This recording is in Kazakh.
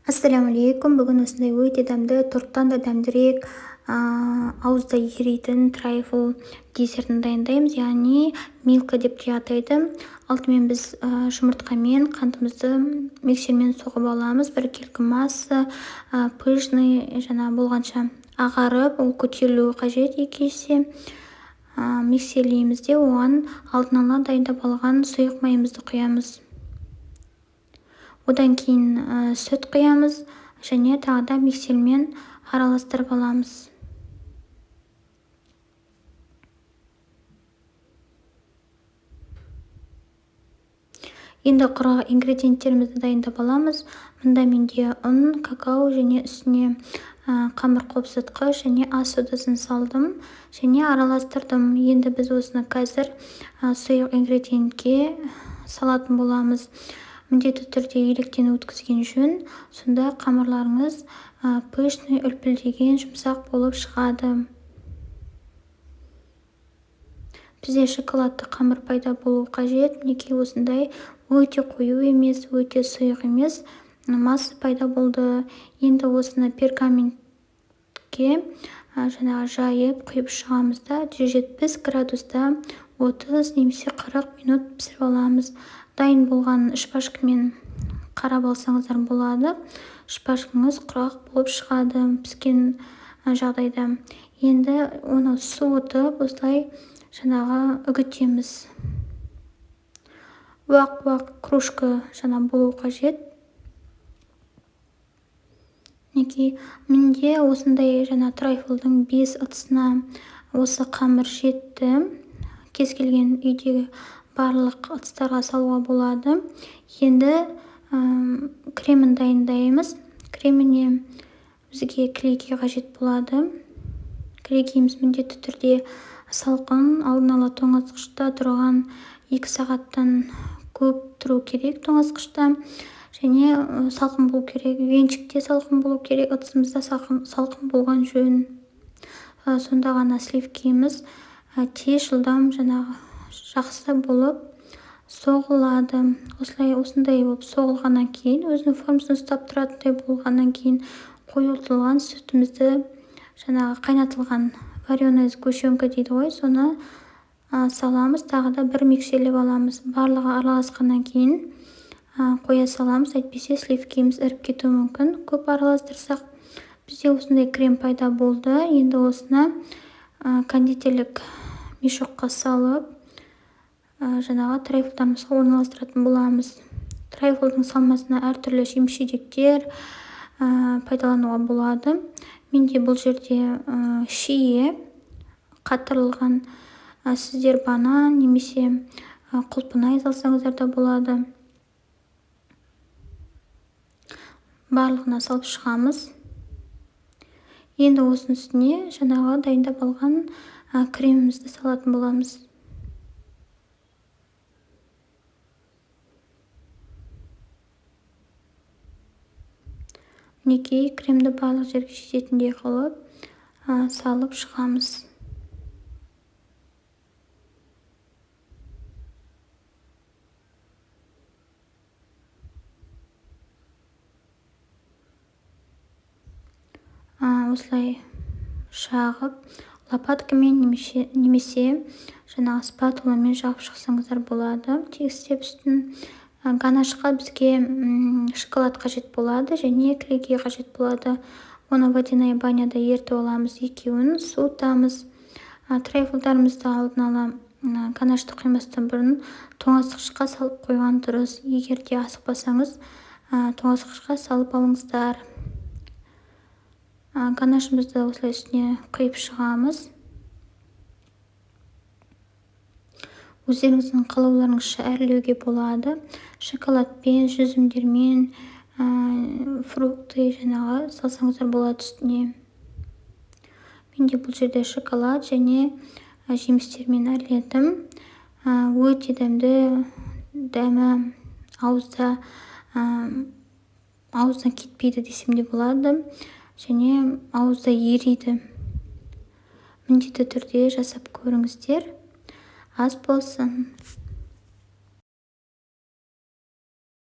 Ассалаумағалейкум. Бүгін осындай өте дәмді, торттан да дәмдірек, ауызда еритін трайфл десертін дайындаймыз, яғни милка деп те атайды. Алдымен біз жұмыртқамен қантымызды миксермен соғып аламыз. Біркелкі масса пышный болғанша ағарып, ол көтерілуі қажет. екі есе миксерлейміз де оған алдын ала дайындап алған сұйық майымызды құямыз. Одан кейін сүт құямыз және тағы да миксермен араластырып аламыз. Енді құрақ ингредиенттерімізді дайындап аламыз. Мұнда менде ұн, какао және үстіне қамыр қопсытқыш және ас содасын салдым және араластырдым. Енді біз осыны қазір сұйық ингредиентке салатын боламыз. Міндетті түрде електен өткізген жөн, сонда қамырларыңыз пышный, үлпілдеген, жұмсақ болып шығады. Бізде шоколадты қамыр пайда болу қажет. Мінекей осындай өте қою емес, өте сұйық емес масса пайда болды. Енді осыны пергаментке жайып құйып шығамыз да 170 градуста 30 немесе 40 минут пісіріп аламыз. Дайын болған шпажкамен қарап алсаңыздар болады. Шпажкаңыз құрақ болып шығады піскен жағдайда. Енді оны суытып, осылай үгітеміз. Уақ кружка болу қажет. Менде осындай трайфлдың 5 ыдысына осы қамыр жетті. Кез келген үйдегі барлық ыдыстарға салуға болады. Енді кремін дайындаймыз. Креміне бізге кілегей қажет болады. Кілегейіміз міндетті түрде салқын, алдын ала тоңазытқышта тұрған 2 сағаттан көп тұру керек тоңазытқышта. Және салқын болу керек, венчикте салқын болу керек, ыдысымызда салқын болған жөн. Сонда ғана сливкеміз тез жылдам жақсы болып соғылады. Осындай болып соғылғаннан кейін, өзінің формасын ұстап тұратындай болғаннан кейін қойылтылған сүтімізді қайнатылған вареная сгущенка дейді ғой, соны саламыз, тағы да бір миксерлеп аламыз. Барлығы араласқаннан кейін қоя саламыз, әйтпесе сливкеміз іріп кетуі мүмкін. Көп араластырсақ, бізде осындай крем пайда болды. Енді осыны кондитерлік мешокқа салып, трайфлдарымызға орналастыратын боламыз. Трайфлдың салмасына әртүрлі жеміс-жидектер пайдалануға болады. Менде бұл жерде шие қатырылған, сіздер банан немесе құлпынай салсаңыздар да болады. Барлығына салып шығамыз. Енді осының үстіне дайындап алған кремімізді салатын боламыз. Мінекей кремді барлық жерге жететіндей қылып салып шығамыз. Осылай жағып, лопаткамен немесе спатуламен жағып шықсаңыздар болады. Тегістеп үстін ганашқа бізге шоколад қажет болады және кілегей қажет болады. Оны водяная баняда ертіп аламыз, екеуін суытамыз. Трайфлдарымызды алдын ала ганашты құймастан бұрын тоңазытқышқа салып қойған дұрыс. Егер де асықпасаңыз, тоңазытқышқа салып алыңыздар. Ганашымызды осылай үстіне құйып шығамыз. Өздеріңіздің қалауларыңызша әрлеуге болады. Шоколадпен, жүзімдермен, фрукты салсаңыздар болады үстіне. Менде бұл жерде шоколад және жемістермен әрледім. Өте дәмі ауыздан кетпейді десем де болады. Және ауызда ериді. Міндетті түрде жасап көріңіздер. Ас болсын.